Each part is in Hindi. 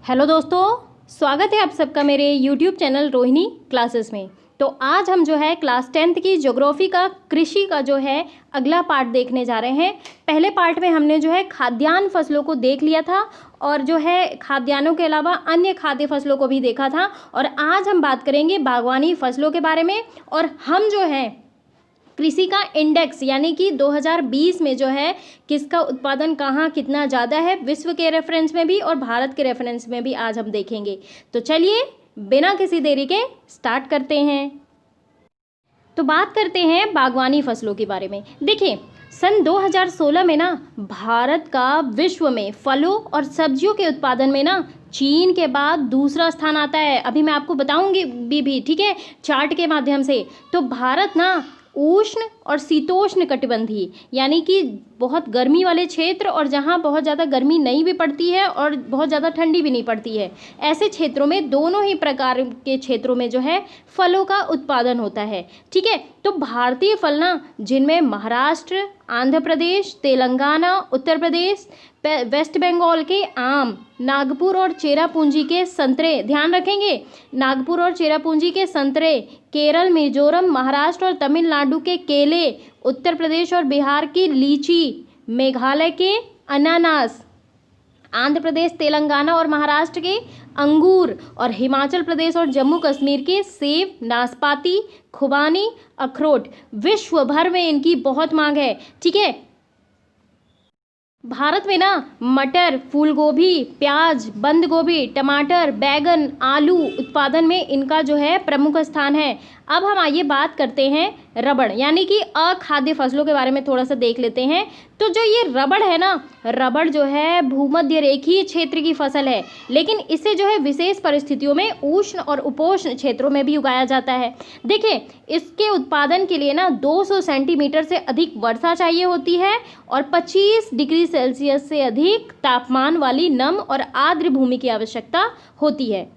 हेलो दोस्तों, स्वागत है आप सबका मेरे यूट्यूब चैनल रोहिणी क्लासेस में। तो आज हम जो है क्लास 10th की ज्योग्राफी का कृषि का जो है अगला पार्ट देखने जा रहे हैं। पहले पार्ट में हमने जो है खाद्यान्न फसलों को देख लिया था और जो है खाद्यान्नों के अलावा अन्य खाद्य फसलों को भी देखा था। और आज हम बात करेंगे बागवानी फसलों के बारे में। और हम जो है कृषि का इंडेक्स यानी कि 2020 में जो है किसका उत्पादन कहाँ कितना ज़्यादा है, विश्व के रेफरेंस में भी और भारत के रेफरेंस में भी आज हम देखेंगे। तो चलिए बिना किसी देरी के स्टार्ट करते हैं। तो बात करते हैं बागवानी फसलों के बारे में। देखिए, सन 2016 में ना भारत का विश्व में फलों और सब्जियों के उत्पादन में ना चीन के बाद दूसरा स्थान आता है। अभी मैं आपको बताऊंगी भी ठीक है, चार्ट के माध्यम से। तो भारत ना उष्ण और शीतोष्ण कटिबंधीय यानी कि बहुत गर्मी वाले क्षेत्र और जहाँ बहुत ज़्यादा गर्मी नहीं भी पड़ती है और बहुत ज़्यादा ठंडी भी नहीं पड़ती है, ऐसे क्षेत्रों में, दोनों ही प्रकार के क्षेत्रों में जो है फलों का उत्पादन होता है। ठीक है, तो भारतीय फल ना जिनमें महाराष्ट्र, आंध्र प्रदेश, तेलंगाना, उत्तर प्रदेश, वेस्ट बंगाल के आम, नागपुर और चेरापूंजी के संतरे, ध्यान रखेंगे नागपुर और चेरापूंजी के संतरे, केरल, मिजोरम, महाराष्ट्र और तमिलनाडु के केले, उत्तर प्रदेश और बिहार की लीची, मेघालय के अनानास, आंध्र प्रदेश, तेलंगाना और महाराष्ट्र के अंगूर और हिमाचल प्रदेश और जम्मू कश्मीर के सेब, नाशपाती, खुबानी, अखरोट। विश्व भर में इनकी बहुत मांग है। ठीक है, भारत में ना मटर, फूल गोभी, प्याज, बंद गोभी, टमाटर, बैगन, आलू उत्पादन में इनका जो है प्रमुख स्थान है। अब हम आइए बात करते हैं रबड़ यानी कि अखाद्य फसलों के बारे में थोड़ा सा देख लेते हैं। तो जो ये रबड़ है ना, रबड़ जो है भूमध्य रेखीय क्षेत्र की फसल है, लेकिन इसे जो है विशेष परिस्थितियों में उष्ण और उपोष्ण क्षेत्रों में भी उगाया जाता है। देखिए, इसके उत्पादन के लिए ना 200 सेंटीमीटर से अधिक वर्षा चाहिए होती है और 25 डिग्री सेल्सियस से अधिक तापमान वाली नम और आर्द्र भूमि की आवश्यकता होती है।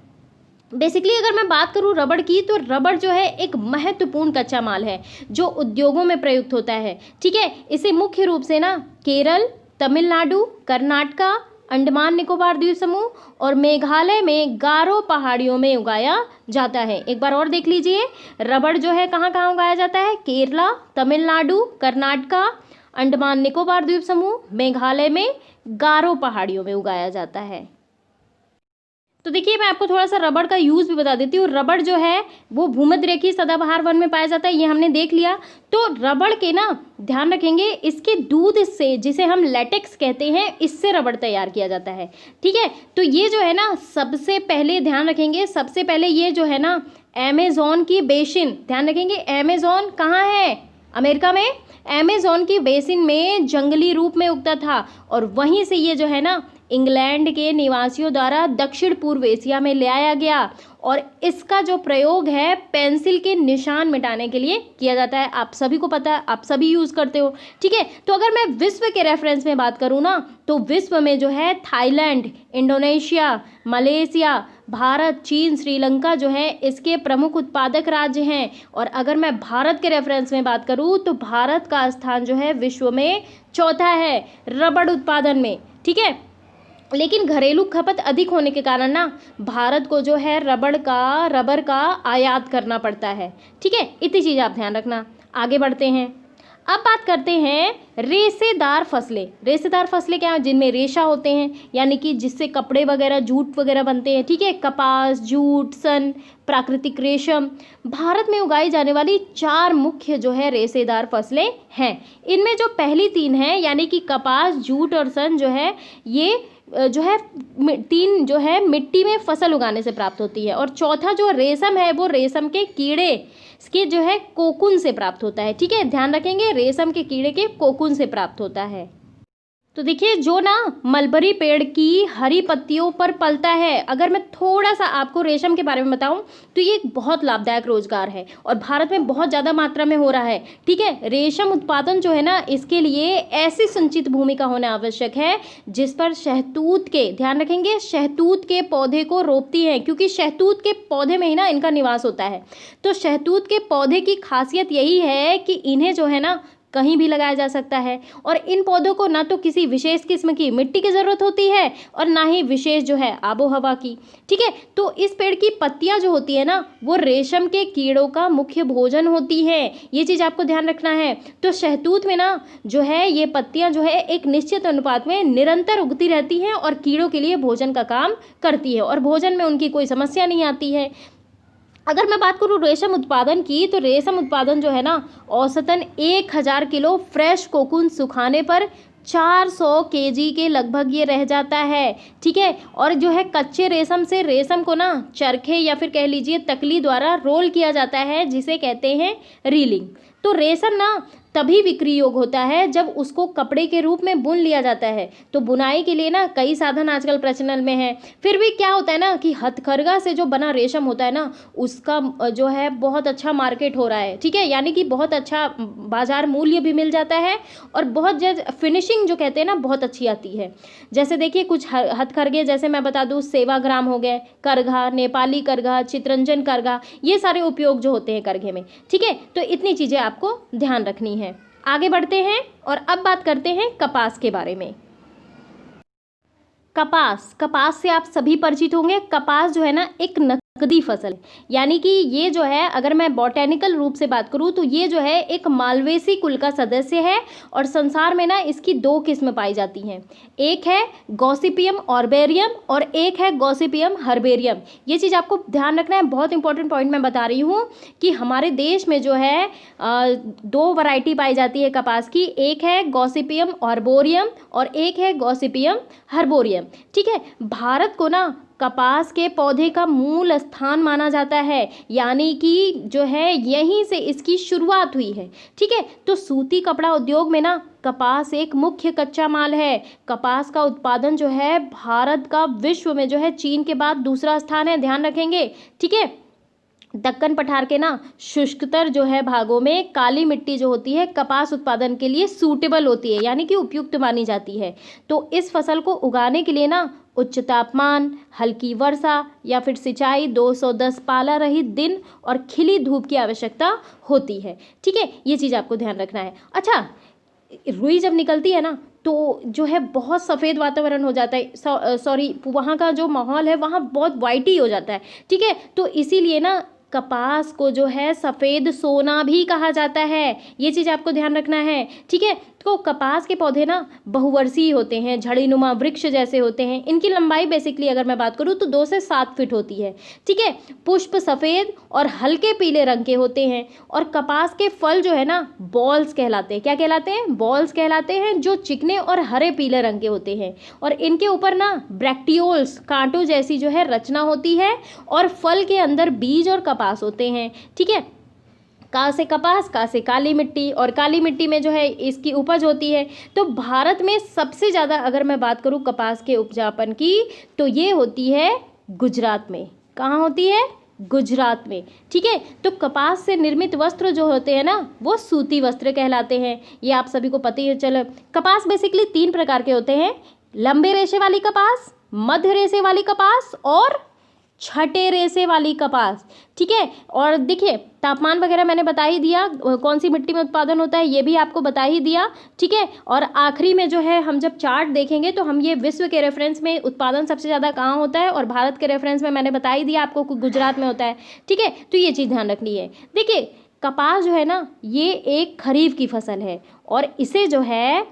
बेसिकली अगर मैं बात करूं रबड़ की, तो रबड़ जो है एक महत्वपूर्ण कच्चा माल है जो उद्योगों में प्रयुक्त होता है। ठीक है, इसे मुख्य रूप से ना केरल, तमिलनाडु, कर्नाटका, अंडमान निकोबार द्वीप समूह और मेघालय में गारो पहाड़ियों में उगाया जाता है। एक बार और देख लीजिए, रबड़ जो है कहाँ कहाँ उगाया जाता है? केरला, तमिलनाडु, कर्नाटका, अंडमान निकोबार द्वीप समूह, मेघालय में गारो पहाड़ियों में उगाया जाता है। तो देखिए, मैं आपको थोड़ा सा रबड़ का यूज़ भी बता देती हूँ। रबड़ जो है वो भूमध्य रेखीय सदाबहार वन में पाया जाता है, ये हमने देख लिया। तो रबड़ के ना ध्यान रखेंगे, इसके दूध से, जिसे हम लेटेक्स कहते हैं, इससे रबड़ तैयार किया जाता है। ठीक है, तो ये जो है ना सबसे पहले ध्यान रखेंगे, सबसे पहले ये जो है ना अमेज़न की बेसिन, ध्यान रखेंगे अमेज़न कहाँ है? अमेरिका में। अमेज़न की बेसिन में जंगली रूप में उगता था और वहीं से ये जो है ना इंग्लैंड के निवासियों द्वारा दक्षिण पूर्व एशिया में ले आया गया और इसका जो प्रयोग है पेंसिल के निशान मिटाने के लिए किया जाता है। आप सभी को पता है, आप सभी यूज़ करते हो। ठीक है, तो अगर मैं विश्व के रेफरेंस में बात करूँ ना, तो विश्व में जो है थाईलैंड, इंडोनेशिया, मलेशिया, भारत, चीन, श्रीलंका जो है इसके प्रमुख उत्पादक राज्य हैं। और अगर मैं भारत के रेफरेंस में बात करूँ तो भारत का स्थान जो है विश्व में चौथा है रबड़ उत्पादन में। ठीक है, लेकिन घरेलू खपत अधिक होने के कारण ना भारत को जो है रबर का आयात करना पड़ता है। ठीक है, इतनी चीज़ आप ध्यान रखना। आगे बढ़ते हैं, अब बात करते हैं रेशेदार फसलें। रेशेदार फसलें क्या हैं? जिनमें रेशा होते हैं, यानी कि जिससे कपड़े वगैरह, जूट वगैरह बनते हैं। ठीक है, कपास, जूट, सन, प्राकृतिक रेशम। भारत में उगाई जाने वाली 4 मुख्य जो है रेशेदार फसलें हैं। इनमें जो पहली 3 हैं यानी कि कपास, जूट और सन जो है, ये जो है 3 जो है मिट्टी में फसल उगाने से प्राप्त होती है और चौथा जो रेशम है वो रेशम के कीड़े के जो है कोकून से प्राप्त होता है। ठीक है, ध्यान रखेंगे रेशम के कीड़े के कोकून से प्राप्त होता है। तो देखिए, जो ना मलबरी पेड़ की हरी पत्तियों पर पलता है, अगर मैं थोड़ा सा आपको रेशम के बारे में बताऊं तो ये एक बहुत लाभदायक रोजगार है और भारत में बहुत ज़्यादा मात्रा में हो रहा है। ठीक है, रेशम उत्पादन जो है ना इसके लिए ऐसी संचित भूमि का होना आवश्यक है जिस पर शहतूत के, ध्यान रखेंगे, शहतूत के पौधे को रोपती हैं, क्योंकि शहतूत के पौधे में ही ना इनका निवास होता है। तो शहतूत के पौधे की खासियत यही है कि इन्हें जो है ना कहीं भी लगाया जा सकता है। और इन पौधों को ना तो किसी विशेष किस्म की मिट्टी की ज़रूरत होती है और ना ही विशेष जो है आबो हवा की। ठीक है, तो इस पेड़ की पत्तियां जो होती है ना वो रेशम के कीड़ों का मुख्य भोजन होती है, ये चीज़ आपको ध्यान रखना है। तो शहतूत में ना जो है ये पत्तियां जो है एक निश्चित अनुपात में निरंतर उगती रहती हैं और कीड़ों के लिए भोजन का काम करती है और भोजन में उनकी कोई समस्या नहीं आती है। अगर मैं बात करूँ रेशम उत्पादन की, तो रेशम उत्पादन जो है ना औसतन 1000 किलो फ्रेश कोकून सुखाने पर 400 केजी के लगभग ये रह जाता है। ठीक है, और जो है कच्चे रेशम से रेशम को ना चरखे या फिर कह लीजिए तकली द्वारा रोल किया जाता है, जिसे कहते हैं रीलिंग। तो रेशम ना तभी बिक्री योग होता है जब उसको कपड़े के रूप में बुन लिया जाता है। तो बुनाई के लिए ना कई साधन आजकल प्रचलन में है। फिर भी क्या होता है ना कि हथकरघा से जो बना रेशम होता है ना उसका जो है बहुत अच्छा मार्केट हो रहा है। ठीक है, यानी कि बहुत अच्छा बाजार मूल्य भी मिल जाता है और बहुत फिनिशिंग जो कहते हैं ना बहुत अच्छी आती है। जैसे देखिए कुछ हथकरघे, जैसे मैं बता दूँ सेवाग्राम हो गए, करघा, नेपाली करघा, चित्रंजन करघा, ये सारे उपयोग जो होते हैं करघे में। ठीक है, तो इतनी चीज़ें आपको ध्यान रखनी है। आगे बढ़ते हैं और अब बात करते हैं कपास के बारे में। कपास से आप सभी परिचित होंगे। कपास जो है ना एक नकदी फसल, यानी कि ये जो है अगर मैं बॉटेनिकल रूप से बात करूँ तो ये जो है एक मालवेसी कुल का सदस्य है और संसार में ना इसकी 2 किस्म पाई जाती हैं। एक है गॉसिपियम ऑर्बेरियम और एक है गॉसिपियम हर्बेरियम। ये चीज़ आपको ध्यान रखना है, बहुत इंपॉर्टेंट पॉइंट मैं बता रही हूँ कि हमारे देश में जो है 2 वैरायटी पाई जाती है कपास की। एक है गॉसिपियम ऑर्बोरियम और एक है गॉसिपियम हर्बोरियम। ठीक है, भारत को ना कपास के पौधे का मूल स्थान माना जाता है, यानी कि जो है यहीं से इसकी शुरुआत हुई है। ठीक है, तो सूती कपड़ा उद्योग में ना कपास एक मुख्य कच्चा माल है। कपास का उत्पादन जो है भारत का विश्व में जो है चीन के बाद दूसरा स्थान है, ध्यान रखेंगे। ठीक है, दक्कन पठार के ना शुष्कतर जो है भागों में काली मिट्टी जो होती है कपास उत्पादन के लिए सूटेबल होती है, यानी कि उपयुक्त मानी जाती है। तो इस फसल को उगाने के लिए ना उच्च तापमान, हल्की वर्षा या फिर सिंचाई, 210 पाला रहित दिन और खिली धूप की आवश्यकता होती है। ठीक है, ये चीज़ आपको ध्यान रखना है। अच्छा, रुई जब निकलती है ना तो जो है बहुत सफ़ेद वातावरण हो जाता है, सॉरी वहाँ का जो माहौल है वहाँ बहुत वाइटी हो जाता है। ठीक है, तो इसीलिए ना कपास को जो है सफ़ेद सोना भी कहा जाता है, ये चीज़ आपको ध्यान रखना है। ठीक है, तो कपास के पौधे ना बहुवर्षीय होते हैं, झड़ीनुमा वृक्ष जैसे होते हैं। इनकी लंबाई बेसिकली अगर मैं बात करूँ तो 2 से 7 फीट होती है। ठीक है, पुष्प सफ़ेद और हल्के पीले रंग के होते हैं और कपास के फल जो है ना बॉल्स कहलाते हैं। क्या कहलाते हैं? बॉल्स कहलाते हैं, जो चिकने और हरे पीले रंग के होते हैं और इनके ऊपर ना ब्रैक्टियोल्स कांटों जैसी जो है रचना होती है और फल के अंदर बीज और कपास होते हैं। ठीक है, का से कपास, का से काली मिट्टी और काली मिट्टी में जो है इसकी उपज होती है। तो भारत में सबसे ज़्यादा अगर मैं बात करूँ कपास के उपजापन की तो ये होती है गुजरात में। कहाँ होती है? गुजरात में। ठीक है, तो कपास से निर्मित वस्त्र जो होते हैं ना वो सूती वस्त्र कहलाते हैं, ये आप सभी को पता ही है। चलो, कपास बेसिकली 3 प्रकार के होते हैं, लंबे रेशे वाली कपास, मध्य रेशे वाली कपास और छठे रेशे वाली कपास। ठीक है, और देखिए तापमान वगैरह मैंने बता ही दिया, कौन सी मिट्टी में उत्पादन होता है ये भी आपको बता ही दिया। ठीक है, और आखिरी में जो है हम जब चार्ट देखेंगे तो हम ये विश्व के रेफरेंस में उत्पादन सबसे ज़्यादा कहाँ होता है और भारत के रेफरेंस में मैंने बता ही दिया आपको गुजरात में होता है। ठीक है, तो ये चीज़ ध्यान रखनी है। देखिए कपास जो है ना ये एक खरीफ की फसल है और इसे जो है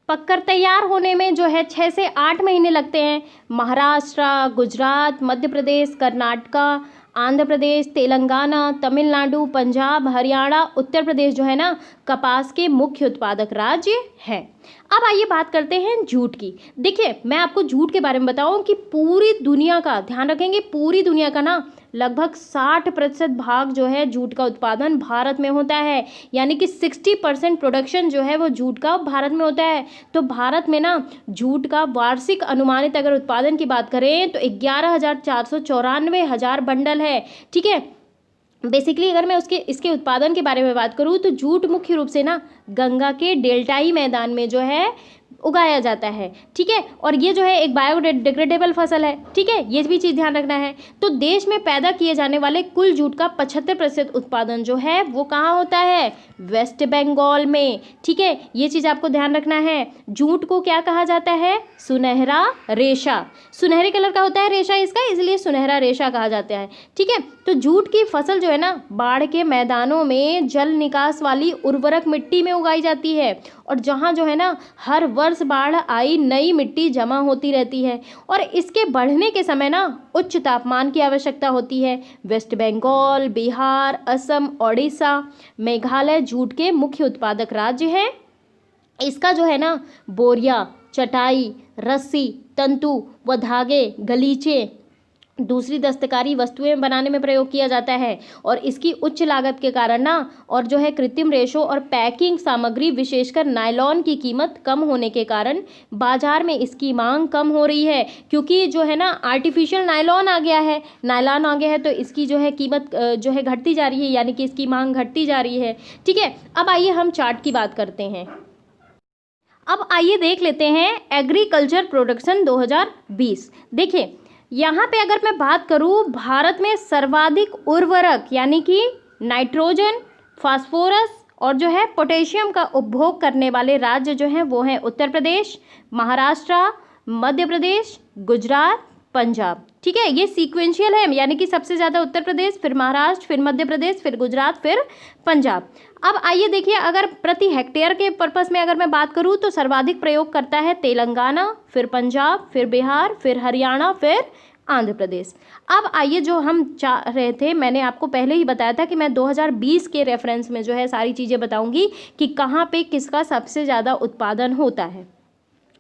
पककर तैयार होने में जो है 6 से 8 महीने लगते हैं। महाराष्ट्र, गुजरात, मध्य प्रदेश, कर्नाटका, आंध्र प्रदेश, तेलंगाना, तमिलनाडु, पंजाब, हरियाणा, उत्तर प्रदेश जो है ना कपास के मुख्य उत्पादक राज्य हैं। अब आइए बात करते हैं जूट की। देखिए मैं आपको जूट के बारे में बताऊं कि पूरी दुनिया का, ध्यान रखेंगे, पूरी दुनिया का ना लगभग 60% भाग जो है जूट का उत्पादन भारत में होता है, यानी कि 60% प्रोडक्शन जो है वो जूट का भारत में होता है। तो भारत में ना जूट का वार्षिक अनुमानित अगर उत्पादन की बात करें तो 11,494 बंडल है। ठीक है, बेसिकली अगर मैं इसके उत्पादन के बारे में बात करूँ तो जूट मुख्य रूप से ना गंगा के डेल्टाई मैदान में जो है उगाया जाता है, ठीक है। और ये जो है एक बायोडिग्रेडेबल फसल है, ठीक है, ये भी चीज़ ध्यान रखना है। तो देश में पैदा किए जाने वाले कुल जूट का 75% उत्पादन जो है वो कहाँ होता है, वेस्ट बंगाल में, ठीक है, ये चीज़ आपको ध्यान रखना है। जूट को क्या कहा जाता है, सुनहरा रेशा, सुनहरे कलर का होता है रेशा इसका, इसलिए सुनहरा रेशा कहा जाता है, ठीक है। तो जूट की फसल जो है ना बाढ़ के मैदानों में जल निकास वाली उर्वरक मिट्टी में उगाई जाती है, और जहाँ जो है ना हर वर्ष बाढ़ आई नई मिट्टी जमा होती रहती है, और इसके बढ़ने के समय ना उच्च तापमान की आवश्यकता होती है। वेस्ट बंगाल, बिहार, असम, ओडिशा, मेघालय जूट के मुख्य उत्पादक राज्य हैं। इसका जो है ना बोरिया, चटाई, रस्सी, तंतु व धागे, गलीचे, दूसरी दस्तकारी वस्तुएं बनाने में प्रयोग किया जाता है, और इसकी उच्च लागत के कारण ना और जो है कृत्रिम रेशों और पैकिंग सामग्री विशेषकर नायलॉन की कीमत कम होने के कारण बाजार में इसकी मांग कम हो रही है, क्योंकि जो है ना आर्टिफिशियल नायलॉन आ गया है, नायलॉन आ गया है, तो इसकी जो है कीमत जो है घटती जा रही है, यानी कि इसकी मांग घटती जा रही है, ठीक है। अब आइए हम चार्ट की बात करते हैं। अब आइए देख लेते हैं एग्रीकल्चर प्रोडक्शन 2020। देखिए यहाँ पे अगर मैं बात करूँ, भारत में सर्वाधिक उर्वरक यानी कि नाइट्रोजन, फास्फोरस और जो है पोटेशियम का उपभोग करने वाले राज्य जो हैं वो हैं उत्तर प्रदेश, महाराष्ट्र, मध्य प्रदेश, गुजरात, पंजाब, ठीक है। ये सीक्वेंशियल है, यानी कि सबसे ज़्यादा उत्तर प्रदेश, फिर महाराष्ट्र, फिर मध्य प्रदेश, फिर गुजरात, फिर पंजाब। अब आइए देखिए, अगर प्रति हेक्टेयर के पर्पस में अगर मैं बात करूँ तो सर्वाधिक प्रयोग करता है तेलंगाना, फिर पंजाब, फिर बिहार, फिर हरियाणा, फिर आंध्र प्रदेश। अब आइए जो हम चाह रहे थे, मैंने आपको पहले ही बताया था कि मैं 2020 के रेफरेंस में जो है सारी चीज़ें बताऊंगी कि कहाँ पे किसका सबसे ज़्यादा उत्पादन होता है।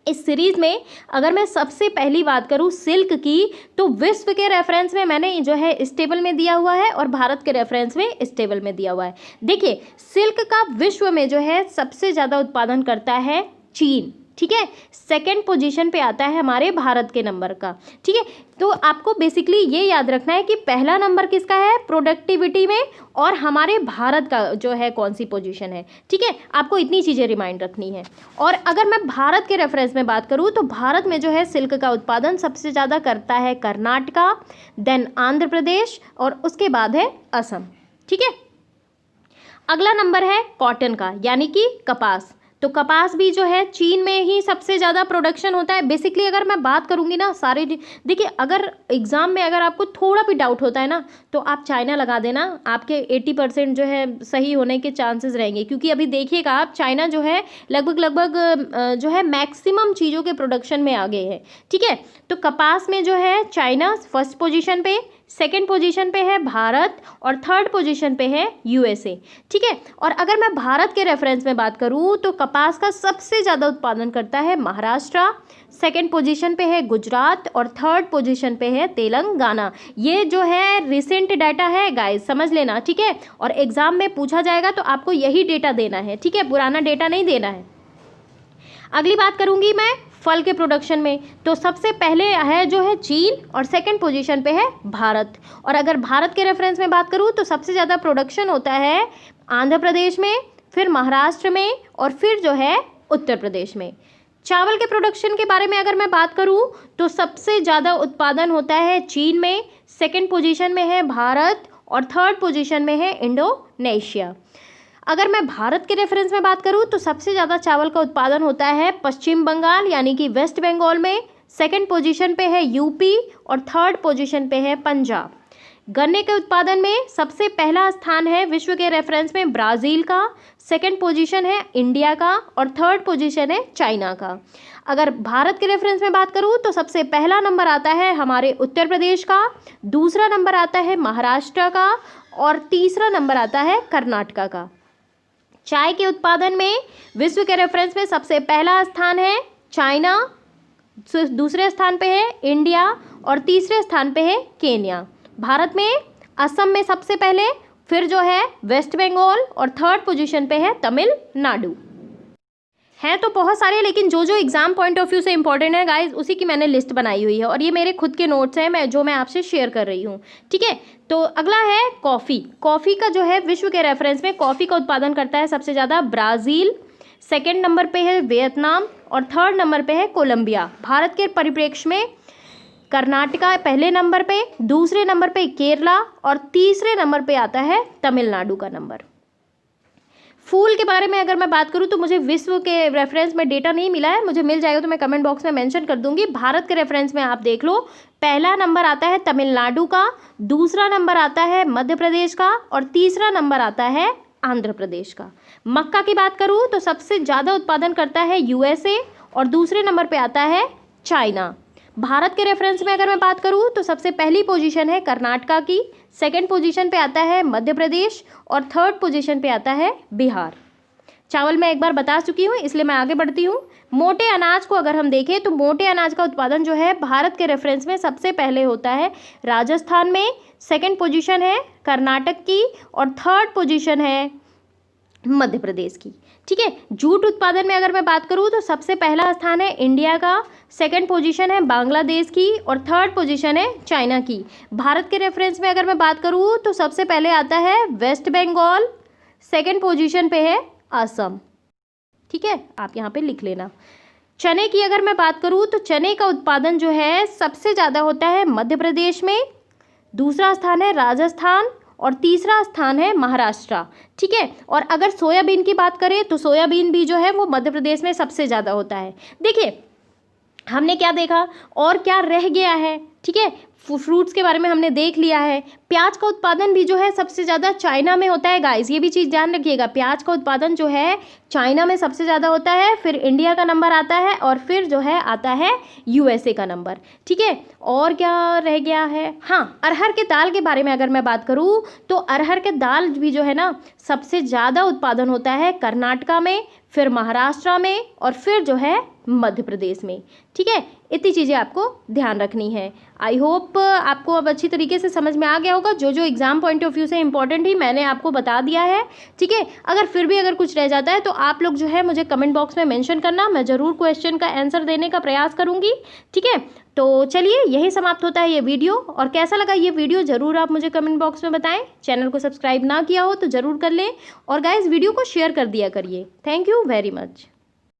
इस सीरीज़ में अगर मैं सबसे पहली बात करूँ सिल्क की, तो विश्व के रेफरेंस में मैंने जो है इस टेबल में दिया हुआ है और भारत के रेफरेंस में इस टेबल में दिया हुआ है। देखिए सिल्क का विश्व में जो है सबसे ज़्यादा उत्पादन करता है चीन, ठीक है। सेकंड पोजीशन पे आता है हमारे भारत के नंबर का, ठीक है। तो आपको बेसिकली ये याद रखना है कि पहला नंबर किसका है प्रोडक्टिविटी में, और हमारे भारत का जो है कौन सी पोजीशन है, ठीक है। आपको इतनी चीज़ें रिमाइंड रखनी है। और अगर मैं भारत के रेफरेंस में बात करूँ तो भारत में जो है सिल्क का उत्पादन सबसे ज़्यादा करता है कर्नाटका, देन आंध्र प्रदेश, और उसके बाद है असम, ठीक है। अगला नंबर है कॉटन का, यानी कि कपास। तो कपास भी जो है चीन में ही सबसे ज़्यादा प्रोडक्शन होता है। बेसिकली अगर मैं बात करूँगी ना सारे, देखिए अगर एग्ज़ाम में अगर आपको थोड़ा भी डाउट होता है ना तो आप चाइना लगा देना, आपके 80% जो है सही होने के चांसेस रहेंगे, क्योंकि अभी देखिएगा आप चाइना जो है लगभग जो है मैक्सिमम चीज़ों के प्रोडक्शन में आ गए हैं, ठीक है। तो कपास में जो है चाइना फर्स्ट पोजीशन पे, सेकेंड पोजीशन पे है भारत, और थर्ड पोजीशन पे है यूएसए, ठीक है। और अगर मैं भारत के रेफरेंस में बात करूँ तो कपास का सबसे ज़्यादा उत्पादन करता है महाराष्ट्र, सेकेंड पोजीशन पे है गुजरात, और थर्ड पोजीशन पे है तेलंगाना। ये जो है रिसेंट डाटा है गाइस, समझ लेना, ठीक है। और एग्जाम में पूछा जाएगा तो आपको यही डेटा देना है, ठीक है, पुराना डेटा नहीं देना है। अगली बात करूंगी मैं फल के प्रोडक्शन में, तो सबसे पहले है जो है चीन, और सेकंड पोजीशन पे है भारत। और अगर भारत के रेफरेंस में बात करूं तो सबसे ज़्यादा प्रोडक्शन होता है आंध्र प्रदेश में, फिर महाराष्ट्र में, और फिर जो है उत्तर प्रदेश में। चावल के प्रोडक्शन के बारे में अगर मैं बात करूं तो सबसे ज़्यादा उत्पादन होता है चीन में, सेकंड पोजीशन में है भारत, और थर्ड पोजीशन में है इंडोनेशिया। अगर मैं भारत के रेफरेंस में बात करूं तो सबसे ज़्यादा चावल का उत्पादन होता है पश्चिम बंगाल यानी कि वेस्ट बंगाल में, सेकंड पोजीशन पे है यूपी, और थर्ड पोजीशन पे है पंजाब। गन्ने के उत्पादन में सबसे पहला स्थान है विश्व के रेफरेंस में ब्राज़ील का, सेकंड पोजीशन है इंडिया का, और थर्ड पोजीशन है चाइना का। अगर भारत के रेफरेंस में बात करूं तो सबसे पहला नंबर आता है हमारे उत्तर प्रदेश का, दूसरा नंबर आता है महाराष्ट्र का, और तीसरा नंबर आता है कर्नाटका का। चाय के उत्पादन में विश्व के रेफरेंस में सबसे पहला स्थान है चाइना, दूसरे स्थान पे है इंडिया, और तीसरे स्थान पे है केन्या। भारत में असम में सबसे पहले, फिर जो है वेस्ट बंगाल, और थर्ड पोजीशन पे है तमिलनाडु। हैं तो बहुत सारे, लेकिन जो जो एग्जाम पॉइंट ऑफ व्यू से इंपॉर्टेंट है गाइज उसी की मैंने लिस्ट बनाई हुई है, और ये मेरे खुद के नोट्स हैं मैं आपसे शेयर कर रही हूँ, ठीक है। तो अगला है कॉफ़ी। कॉफ़ी का जो है विश्व के रेफरेंस में कॉफ़ी का उत्पादन करता है सबसे ज़्यादा ब्राज़ील, सेकेंड नंबर पे है वियतनाम, और थर्ड नंबर पे है कोलंबिया। भारत के परिप्रेक्ष्य में कर्नाटका पहले नंबर पे, दूसरे नंबर पे केरला और तीसरे नंबर पे आता है तमिलनाडु का नंबर। फूल के बारे में अगर मैं बात करूं तो मुझे विश्व के रेफरेंस में डेटा नहीं मिला है, मुझे मिल जाएगा तो मैं कमेंट बॉक्स में मेंशन कर दूंगी। भारत के रेफरेंस में आप देख लो, पहला नंबर आता है तमिलनाडु का, दूसरा नंबर आता है मध्य प्रदेश का और तीसरा नंबर आता है आंध्र प्रदेश का। मक्का की बात करूं तो सबसे ज़्यादा उत्पादन करता है यूएसए और दूसरे नंबर पे आता है चाइना। भारत के रेफरेंस में अगर मैं बात करूं तो सबसे पहली पोजीशन है कर्नाटका की, सेकंड पोजीशन पे आता है मध्य प्रदेश और थर्ड पोजीशन पे आता है बिहार। चावल मैं एक बार बता चुकी हूँ, इसलिए मैं आगे बढ़ती हूँ। मोटे अनाज को अगर हम देखें तो मोटे अनाज का उत्पादन जो है भारत के रेफरेंस में सबसे पहले होता है राजस्थान में, सेकंड पोजीशन है कर्नाटक की और थर्ड पोजीशन है मध्य प्रदेश की। ठीक है। जूट उत्पादन में अगर मैं बात करूं तो सबसे पहला स्थान है इंडिया का, सेकंड पोजीशन है बांग्लादेश की और थर्ड पोजीशन है चाइना की। भारत के रेफरेंस में अगर मैं बात करूं तो सबसे पहले आता है वेस्ट बंगाल, सेकंड पोजीशन पे है असम। ठीक है, आप यहाँ पे लिख लेना। चने की अगर मैं बात करूं तो चने का उत्पादन जो है सबसे ज़्यादा होता है मध्य प्रदेश में, दूसरा स्थान है राजस्थान और तीसरा स्थान है महाराष्ट्र। ठीक है। और अगर सोयाबीन की बात करें तो सोयाबीन भी जो है वो मध्य प्रदेश में सबसे ज़्यादा होता है। देखिए हमने क्या देखा और क्या रह गया है। ठीक है, फ्रूट्स के बारे में हमने देख लिया है। प्याज का उत्पादन भी जो है सबसे ज़्यादा चाइना में होता है गाइस, ये भी चीज़ ध्यान रखिएगा। प्याज का उत्पादन जो है चाइना में सबसे ज़्यादा होता है, फिर इंडिया का नंबर आता है और फिर जो है आता है यूएसए का नंबर। ठीक है, और क्या रह गया है, हाँ अरहर के दाल के बारे में अगर मैं बात करूँ तो अरहर के दाल भी जो है ना सबसे ज़्यादा उत्पादन होता है कर्नाटका में, फिर महाराष्ट्र में और फिर जो है मध्य प्रदेश में। ठीक है, इतनी चीज़ें आपको ध्यान रखनी है। आई होप आपको अब अच्छी तरीके से समझ में आ गया होगा। जो जो एग्ज़ाम पॉइंट ऑफ व्यू से इंपॉर्टेंट ही मैंने आपको बता दिया है। ठीक है, अगर फिर भी अगर कुछ रह जाता है तो आप लोग जो है मुझे कमेंट बॉक्स में मेंशन करना, मैं ज़रूर क्वेश्चन का आंसर देने का प्रयास करूँगी। ठीक है, तो चलिए यही समाप्त होता है ये वीडियो। और कैसा लगा ये वीडियो ज़रूर आप मुझे कमेंट बॉक्स में बताएं। चैनल को सब्सक्राइब ना किया हो तो ज़रूर कर लें और गाइस वीडियो को शेयर कर दिया करिए। Thank you very much.